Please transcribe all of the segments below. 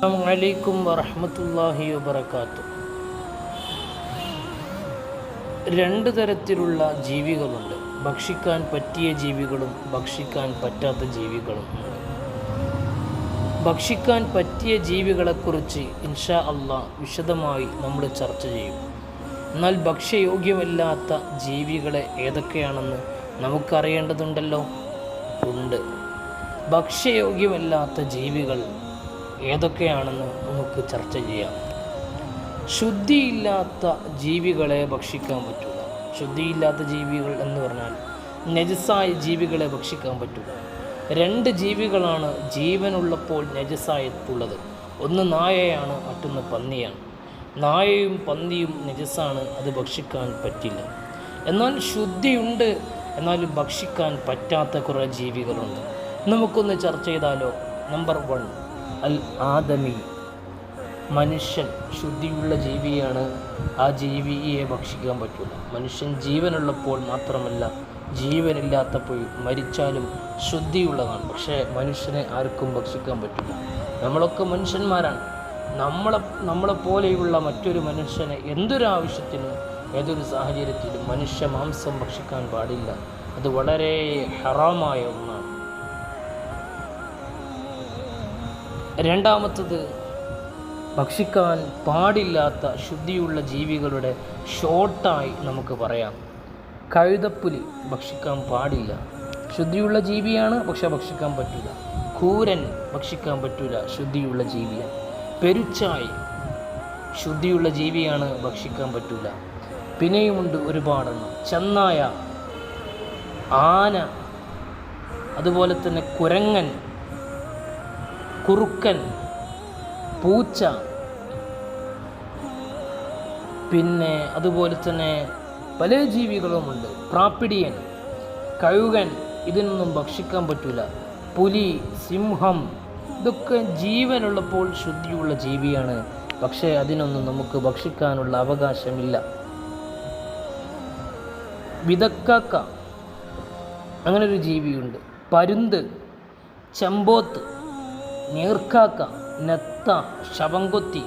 അസ്സലാമു അലൈക്കും വറഹ്മത്തുള്ളാഹി വബറകാതുഹു. രണ്ട് തരത്തിലുള്ള ജീവികളുണ്ട്. ഭക്ഷിക്കാൻ പറ്റിയ ജീവികളും ഭക്ഷിക്കാൻ പറ്റാത്ത ജീവികളും. ഭക്ഷിക്കാൻ പറ്റിയ ജീവികളെക്കുറിച്ച് ഇൻഷാ അള്ളാഹ് വിശദമായി നമ്മൾ ചർച്ച ചെയ്യും. എന്നാൽ ഭക്ഷ്യയോഗ്യമല്ലാത്ത ജീവികളെ ഏതൊക്കെയാണെന്ന് നമുക്കറിയേണ്ടതുണ്ടല്ലോ. ഉണ്ട്. ഭക്ഷ്യയോഗ്യമല്ലാത്ത ജീവികൾ ഏതൊക്കെയാണെന്ന് നമുക്ക് ചർച്ച ചെയ്യാം. ശുദ്ധിയില്ലാത്ത ജീവികളെ ഭക്ഷിക്കാൻ പറ്റില്ല. ശുദ്ധിയില്ലാത്ത ജീവികൾ എന്ന് പറഞ്ഞാൽ നജസായ ജീവികളെ ഭക്ഷിക്കാൻ പറ്റില്ല. രണ്ട് ജീവികളാണ് ജീവനുള്ളപ്പോൾ നജസായിട്ടുള്ളത്. ഒന്ന് നായയാണ്, മറ്റൊന്ന് പന്നിയാണ്. നായയും പന്നിയും നജസാണ്, അത് ഭക്ഷിക്കാൻ പറ്റില്ല. എന്നാൽ ശുദ്ധിയുണ്ട്, എന്നാലും ഭക്ഷിക്കാൻ പറ്റാത്ത കുറേ ജീവികളുണ്ട്. നമുക്കൊന്ന് ചർച്ച ചെയ്താലോ. നമ്പർ 1, അൽ ആദമി. മനുഷ്യൻ ശുദ്ധിയുള്ള ജീവിയാണ്. ആ ജീവിയെ ഭക്ഷിക്കാൻ പറ്റില്ല. മനുഷ്യൻ ജീവനുള്ളപ്പോൾ മാത്രമല്ല, ജീവനില്ലാത്തപ്പോൾ മരിച്ചാലും ശുദ്ധിയുള്ളതാണ്. പക്ഷേ മനുഷ്യനെ ആർക്കും ഭക്ഷിക്കാൻ പറ്റില്ല. നമ്മളൊക്കെ മനുഷ്യന്മാരാണ്. നമ്മളെപ്പോലെയുള്ള മറ്റൊരു മനുഷ്യനെ എന്തൊരാവശ്യത്തിനും ഏതൊരു സാഹചര്യത്തിലും മനുഷ്യ മാംസം ഭക്ഷിക്കാൻ പാടില്ല. അത് വളരെ ഹറാമായ ഒന്നാണ്. രണ്ടാമത്തത്, ഭക്ഷിക്കാൻ പാടില്ലാത്ത ശുദ്ധിയുള്ള ജീവികളുടെ ഷോർട്ടായി നമുക്ക് പറയാം. കഴുതപ്പുലി ഭക്ഷിക്കാൻ പാടില്ല. ശുദ്ധിയുള്ള ജീവിയാണ്, പക്ഷെ ഭക്ഷിക്കാൻ പറ്റില്ല. കൂരൻ ഭക്ഷിക്കാൻ പറ്റില്ല, ശുദ്ധിയുള്ള ജീവിയാണ്. പെരുച്ചായി ശുദ്ധിയുള്ള ജീവിയാണ്, ഭക്ഷിക്കാൻ പറ്റില്ല. പിന്നെയുമുണ്ട് ഒരുപാടെണ്ണം. ചെന്നായ, ആന, അതുപോലെ തന്നെ കുരങ്ങൻ, കുറുക്കൻ, പൂച്ച, പിന്നെ അതുപോലെ തന്നെ പല ജീവികളുമുണ്ട്. പ്രാപ്പിടിയൻ, കഴുകൻ, ഇതിനൊന്നും ഭക്ഷിക്കാൻ പറ്റില്ല. പുലി, സിംഹം, ഇതൊക്കെ ജീവനുള്ളപ്പോൾ ശുദ്ധിയുള്ള ജീവിയാണ്. പക്ഷേ അതിനൊന്നും നമുക്ക് ഭക്ഷിക്കാനുള്ള അവകാശമില്ല. വിതക്കാക്ക, അങ്ങനൊരു ജീവിയുണ്ട്. പരുന്ത്, ചെമ്പോത്ത്, നീർക്കാക്ക, നത്ത, ശവംകൊത്തി,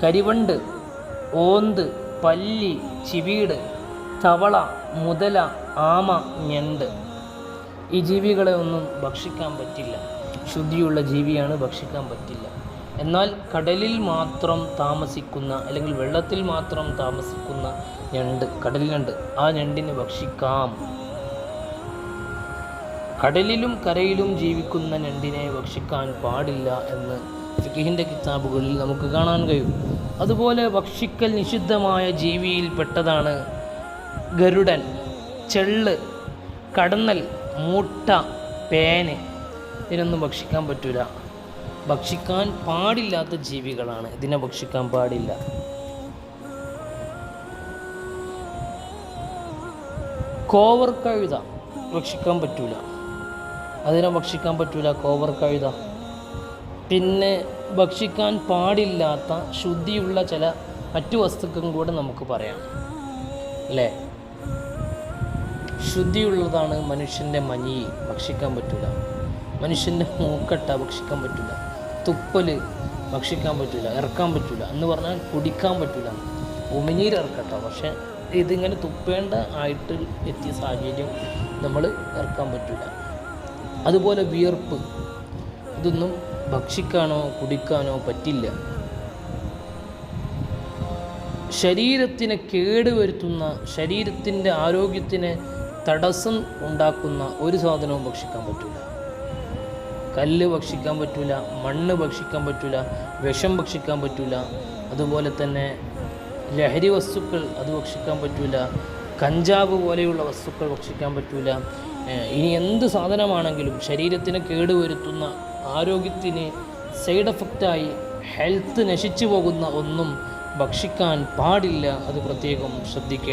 കരിവണ്ട്, ഓന്ത്, പല്ലി, ചിവീട്, തവള, മുതല, ആമ, ഞണ്ട്, ഈ ജീവികളെ ഒന്നും ഭക്ഷിക്കാൻ പറ്റില്ല. ശുദ്ധിയുള്ള ജീവിയാണ്, ഭക്ഷിക്കാൻ പറ്റില്ല. എന്നാൽ കടലിൽ മാത്രം താമസിക്കുന്ന, അല്ലെങ്കിൽ വെള്ളത്തിൽ മാത്രം താമസിക്കുന്ന ഞണ്ട്, കടൽ ഞണ്ട്, ആ ഞണ്ടിനെ ഭക്ഷിക്കാം. കടലിലും കരയിലും ജീവിക്കുന്ന ഞണ്ടിനെ ഭക്ഷിക്കാൻ പാടില്ല എന്ന് ഫിഖ്ഹിൻ്റെ കിതാബുകളിൽ നമുക്ക് കാണാൻ കഴിയും. അതുപോലെ ഭക്ഷിക്കൽ നിഷിദ്ധമായ ജീവിയിൽപ്പെട്ടതാണ് ഗരുഡൻ, ചെള്ള്, കടന്നൽ, മൂട്ട, പേന്. ഇതിനൊന്നും ഭക്ഷിക്കാൻ പറ്റില്ല. ഭക്ഷിക്കാൻ പാടില്ലാത്ത ജീവികളാണ്, ഇതിനെ ഭക്ഷിക്കാൻ പാടില്ല. കോവർ കഴുത ഭക്ഷിക്കാൻ പറ്റില്ല. അതിനെ ഭക്ഷിക്കാൻ പറ്റില്ല, കോവർ കഴുത. പിന്നെ ഭക്ഷിക്കാൻ പാടില്ലാത്ത ശുദ്ധിയുള്ള ചില മറ്റു വസ്തുക്കളും കൂടെ നമുക്ക് പറയാം, അല്ലേ. ശുദ്ധിയുള്ളതാണ് മനുഷ്യൻ്റെ മഞ്ഞി, ഭക്ഷിക്കാൻ പറ്റില്ല. മനുഷ്യൻ്റെ മൂക്കട്ട ഭക്ഷിക്കാൻ പറ്റില്ല. തുപ്പൽ ഭക്ഷിക്കാൻ പറ്റില്ല, ഇറക്കാൻ പറ്റില്ല എന്ന് പറഞ്ഞാൽ കുടിക്കാൻ പറ്റില്ല. ഉമിനീര് ഇറക്കട്ടോ, പക്ഷേ ഇതിങ്ങനെ തുപ്പേണ്ട ആയിട്ട് എത്തിയ സാഹചര്യം നമ്മൾ ഇറക്കാൻ പറ്റില്ല. അതുപോലെ വിയർപ്പ്, ഇതൊന്നും ഭക്ഷിക്കാനോ കുടിക്കാനോ പറ്റില്ല. ശരീരത്തിന് കേടുവരുത്തുന്ന, ശരീരത്തിൻ്റെ ആരോഗ്യത്തിന് തടസ്സം ഉണ്ടാക്കുന്ന ഒരു സാധനവും ഭക്ഷിക്കാൻ പറ്റില്ല. കല്ല് ഭക്ഷിക്കാൻ പറ്റില്ല, മണ്ണ് ഭക്ഷിക്കാൻ പറ്റില്ല, വിഷം ഭക്ഷിക്കാൻ പറ്റില്ല. അതുപോലെ തന്നെ ലഹരി വസ്തുക്കൾ അത് ഭക്ഷിക്കാൻ പറ്റില്ല. കഞ്ചാവ് പോലെയുള്ള വസ്തുക്കൾ ഭക്ഷിക്കാൻ പറ്റില്ല. ഇനി എന്ത് സാധനമാണെങ്കിലും ശരീരത്തിന് കേടുവരുത്തുന്ന, ആരോഗ്യത്തിന് സൈഡ് എഫക്റ്റായി ഹെൽത്ത് നശിച്ചു പോകുന്ന ഒന്നും ഭക്ഷിക്കാൻ പാടില്ല. അത് പ്രത്യേകം ശ്രദ്ധിക്കുക.